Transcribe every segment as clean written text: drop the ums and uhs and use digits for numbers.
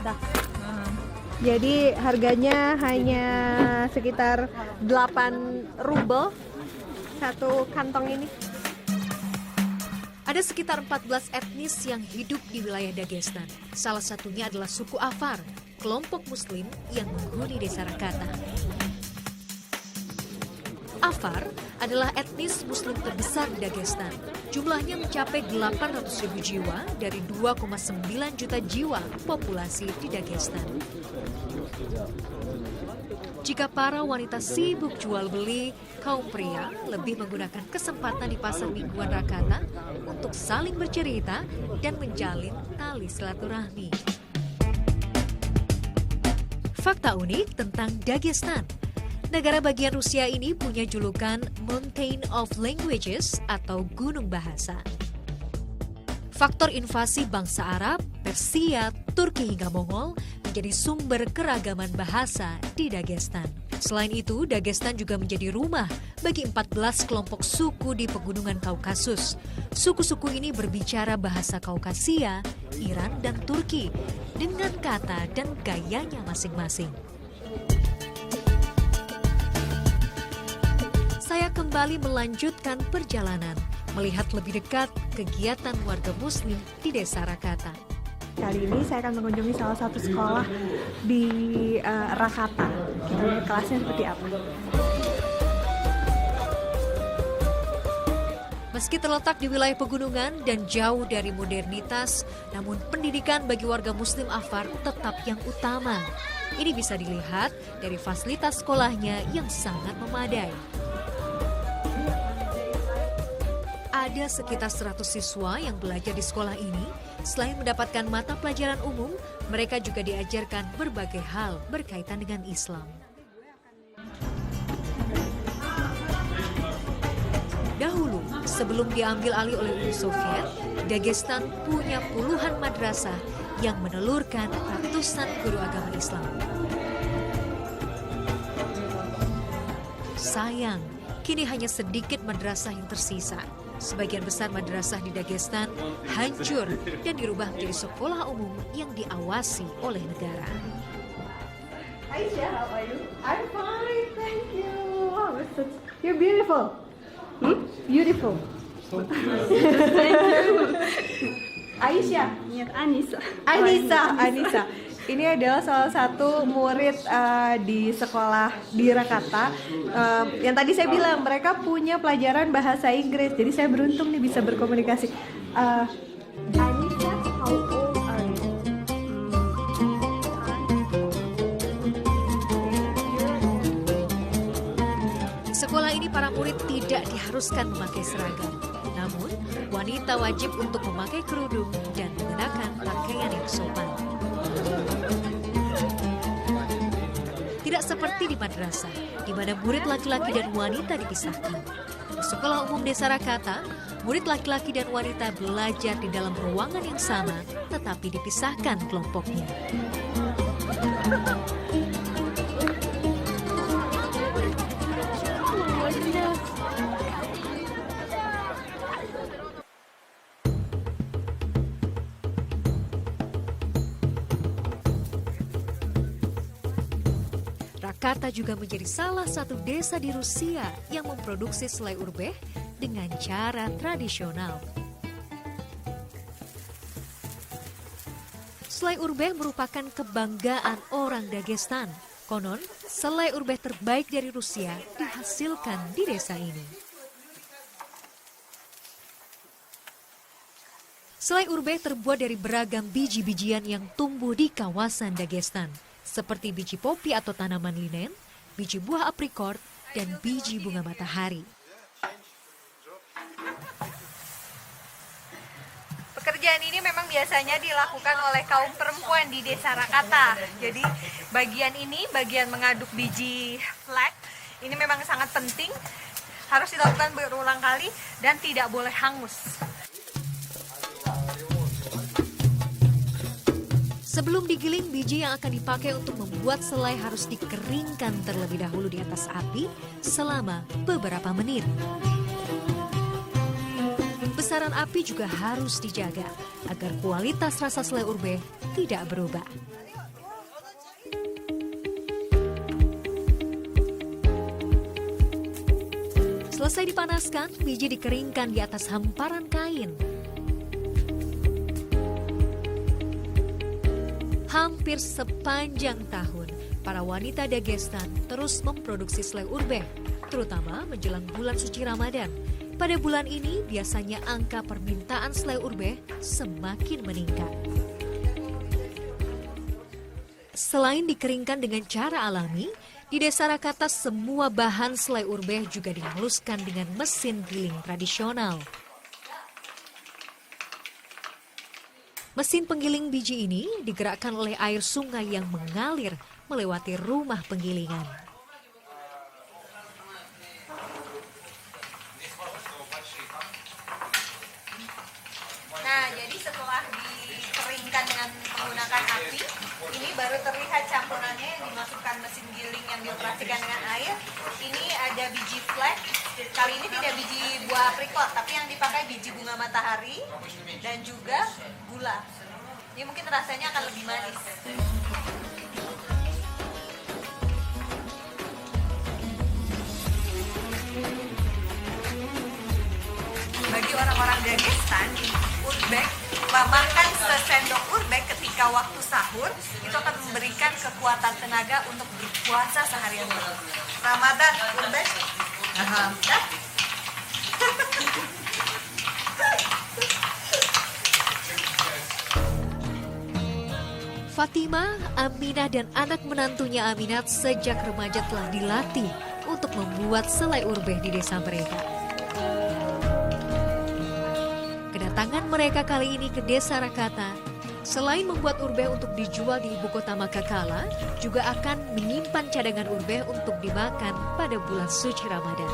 Rakata. Jadi harganya hanya sekitar 8 rubel satu kantong ini. Ada sekitar 14 etnis yang hidup di wilayah Dagestan. Salah satunya adalah suku Afar, kelompok muslim yang menghuni desa Rakata. Afar adalah etnis muslim terbesar di Dagestan. Jumlahnya mencapai 800.000 jiwa dari 2,9 juta jiwa populasi di Dagestan. Jika para wanita sibuk jual beli, kaum pria lebih menggunakan kesempatan di pasar mingguan Rakata untuk saling bercerita dan menjalin tali silaturahmi. Fakta unik tentang Dagestan. Negara bagian Rusia ini punya julukan Mountain of Languages atau Gunung Bahasa. Faktor invasi bangsa Arab, Persia, Turki hingga Mongol menjadi sumber keragaman bahasa di Dagestan. Selain itu, Dagestan juga menjadi rumah bagi 14 kelompok suku di pegunungan Kaukasus. Suku-suku ini berbicara bahasa Kaukasia, Iran, dan Turki dengan kata dan gayanya masing-masing. Saya kembali melanjutkan perjalanan, melihat lebih dekat kegiatan warga muslim di desa Rakata. Kali ini saya akan mengunjungi salah satu sekolah di Rakata. Kita lihat kelasnya seperti apa. Meski terletak di wilayah pegunungan dan jauh dari modernitas, namun pendidikan bagi warga muslim Afar tetap yang utama. Ini bisa dilihat dari fasilitas sekolahnya yang sangat memadai. Ada sekitar 100 siswa yang belajar di sekolah ini. Selain mendapatkan mata pelajaran umum, mereka juga diajarkan berbagai hal berkaitan dengan Islam. Dahulu, sebelum diambil alih oleh Uni Soviet, Dagestan punya puluhan madrasah yang menelurkan ratusan guru agama Islam. Sayang, kini hanya sedikit madrasah yang tersisa. Sebagian besar madrasah di Dagestan hancur dan dirubah menjadi sekolah umum yang diawasi oleh negara. Aisyah, how are you? I'm fine, thank you. Wow, you're beautiful. Beautiful. Thank you. Aisyah. Anissa. Ini adalah salah satu murid di sekolah di Rakata. Yang tadi saya bilang mereka punya pelajaran bahasa Inggris. Jadi saya beruntung nih bisa berkomunikasi. Anissa, how old are you? Di sekolah ini para murid tidak diharuskan memakai seragam. Namun, wanita wajib untuk memakai kerudung dan mengenakan pakaian yang sopan. Tidak seperti di madrasah, di mana murid laki-laki dan wanita dipisahkan. Di sekolah umum desa Rakata, murid laki-laki dan wanita belajar di dalam ruangan yang sama, tetapi dipisahkan kelompoknya. Rakata juga menjadi salah satu desa di Rusia yang memproduksi selai urbeh dengan cara tradisional. Selai urbeh merupakan kebanggaan orang Dagestan. Konon, selai urbeh terbaik dari Rusia dihasilkan di desa ini. Selai urbeh terbuat dari beragam biji-bijian yang tumbuh di kawasan Dagestan, seperti biji popi atau tanaman linen, biji buah aprikot, dan biji bunga matahari. Pekerjaan ini memang biasanya dilakukan oleh kaum perempuan di desa Rakata. Jadi bagian ini, bagian mengaduk biji flax, ini memang sangat penting, harus dilakukan berulang kali dan tidak boleh hangus. Sebelum digiling, biji yang akan dipakai untuk membuat selai harus dikeringkan terlebih dahulu di atas api selama beberapa menit. Besaran api juga harus dijaga agar kualitas rasa selai urbeh tidak berubah. Selesai dipanaskan, biji dikeringkan di atas hamparan kain. Hampir sepanjang tahun, para wanita Dagestan terus memproduksi selai urbeh, terutama menjelang bulan suci Ramadan. Pada bulan ini, biasanya angka permintaan selai urbeh semakin meningkat. Selain dikeringkan dengan cara alami, di Desa Rakata semua bahan selai urbeh juga dihaluskan dengan mesin giling tradisional. Mesin penggiling biji ini digerakkan oleh air sungai yang mengalir melewati rumah penggilingan. Nah, jadi setelah dikeringkan dengan menggunakan api, ini baru terlihat campurannya yang dimasukkan mesin giling yang dioperasikan dengan air. Ini ada biji flag, kali ini tidak biji buah aprikot, tapi yang dipakai biji bunga matahari dan juga gula. Ini mungkin rasanya akan lebih manis. Bagi orang-orang Dagestan, urbek, makan sesendok urbek ketika waktu sahur itu akan memberikan kekuatan tenaga untuk berpuasa seharian. Ramadan urbek. Dah. Fatimah, Aminah dan anak menantunya Aminat sejak remaja telah dilatih untuk membuat selai urbeh di desa mereka. Kedatangan mereka kali ini ke Desa Rakata, selain membuat urbeh untuk dijual di ibu kota Makakala, juga akan menyimpan cadangan urbeh untuk dimakan pada bulan suci Ramadan.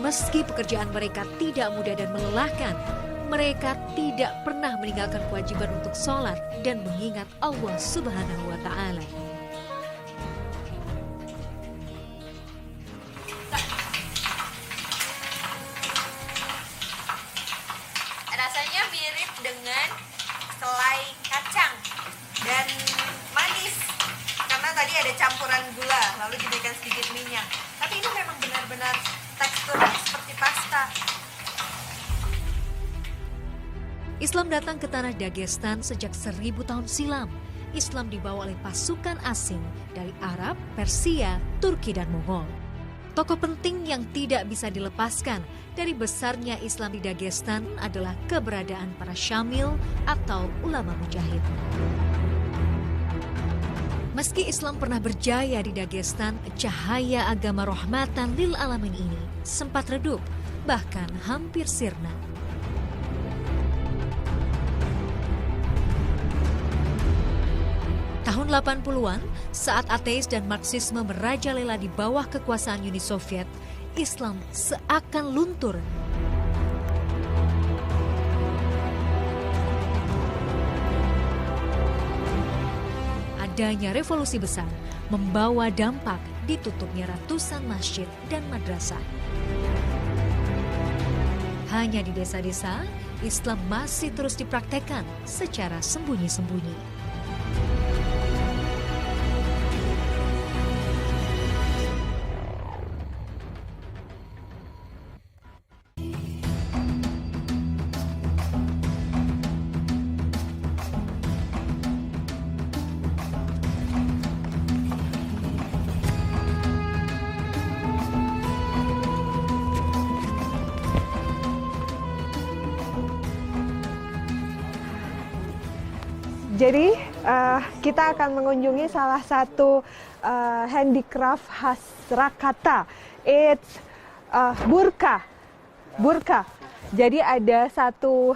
Meski pekerjaan mereka tidak mudah dan melelahkan, mereka tidak pernah meninggalkan kewajiban untuk sholat dan mengingat Allah Subhanahu wa Ta'ala. Rasanya mirip dengan selai kacang dan manis karena tadi ada campuran gula lalu diberikan sedikit minyak. Tapi ini memang benar-benar teksturnya seperti pasta. Islam datang ke tanah Dagestan sejak 1000 tahun silam. Islam dibawa oleh pasukan asing dari Arab, Persia, Turki, dan Mongol. Tokoh penting yang tidak bisa dilepaskan dari besarnya Islam di Dagestan adalah keberadaan para syamil atau ulama mujahid. Meski Islam pernah berjaya di Dagestan, cahaya agama rahmatan lil alamin ini sempat redup, bahkan hampir sirna. Tahun 80-an, saat ateis dan Marxisme merajalela di bawah kekuasaan Uni Soviet, Islam seakan luntur. Adanya revolusi besar membawa dampak ditutupnya ratusan masjid dan madrasah. Hanya di desa-desa, Islam masih terus dipraktekkan secara sembunyi-sembunyi. Jadi kita akan mengunjungi salah satu handicraft khas Rakata. It's burka. Jadi ada satu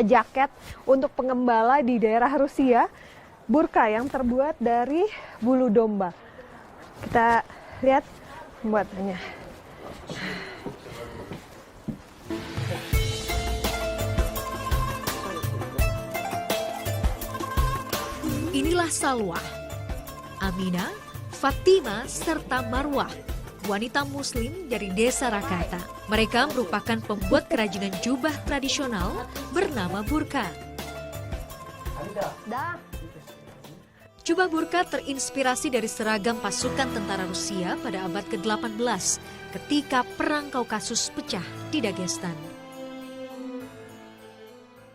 jaket untuk pengembala di daerah Rusia, burka yang terbuat dari bulu domba. Kita lihat pembuatannya. Inilah Salwa, Aminah, Fatimah, serta Marwah, wanita muslim dari Desa Rakata. Mereka merupakan pembuat kerajinan jubah tradisional bernama burka. Jubah burka terinspirasi dari seragam pasukan tentara Rusia pada abad ke-18 ketika Perang Kaukasus pecah di Dagestan.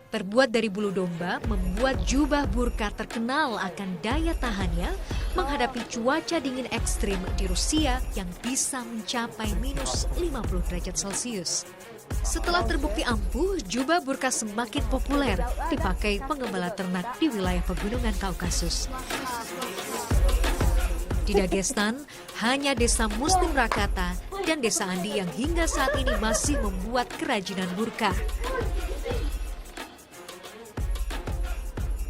Terbuat dari bulu domba, membuat jubah burka terkenal akan daya tahannya menghadapi cuaca dingin ekstrim di Rusia yang bisa mencapai minus 50 derajat Celcius. Setelah terbukti ampuh, jubah burka semakin populer dipakai pengembala ternak di wilayah pegunungan Kaukasus. Di Dagestan, hanya desa Muslim Rakata dan desa Andi yang hingga saat ini masih membuat kerajinan burka.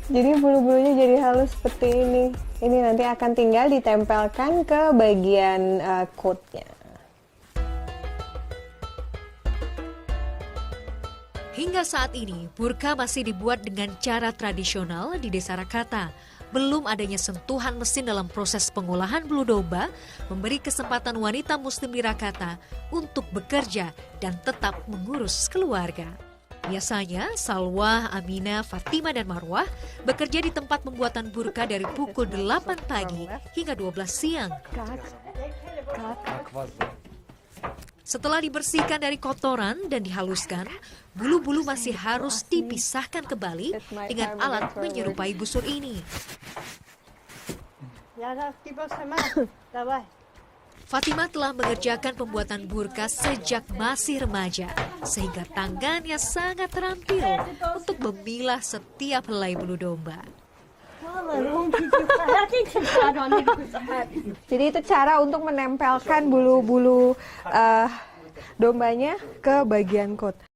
Jadi bulu-bulunya jadi halus seperti ini. Ini nanti akan tinggal ditempelkan ke bagian coatnya. Hingga saat ini, burka masih dibuat dengan cara tradisional di desa Rakata. Belum adanya sentuhan mesin dalam proses pengolahan bulu domba, memberi kesempatan wanita muslim di Rakata untuk bekerja dan tetap mengurus keluarga. Biasanya, Salwa, Amina, Fatima, dan Marwah bekerja di tempat pembuatan burka dari pukul 8 pagi hingga 12 siang. Setelah dibersihkan dari kotoran dan dihaluskan, bulu-bulu masih harus dipisahkan kembali dengan alat menyerupai busur ini. Fatima telah mengerjakan pembuatan burka sejak masih remaja, sehingga tangannya sangat terampil untuk memilah setiap helai bulu domba. Jadi itu cara untuk menempelkan bulu-bulu dombanya ke bagian coat.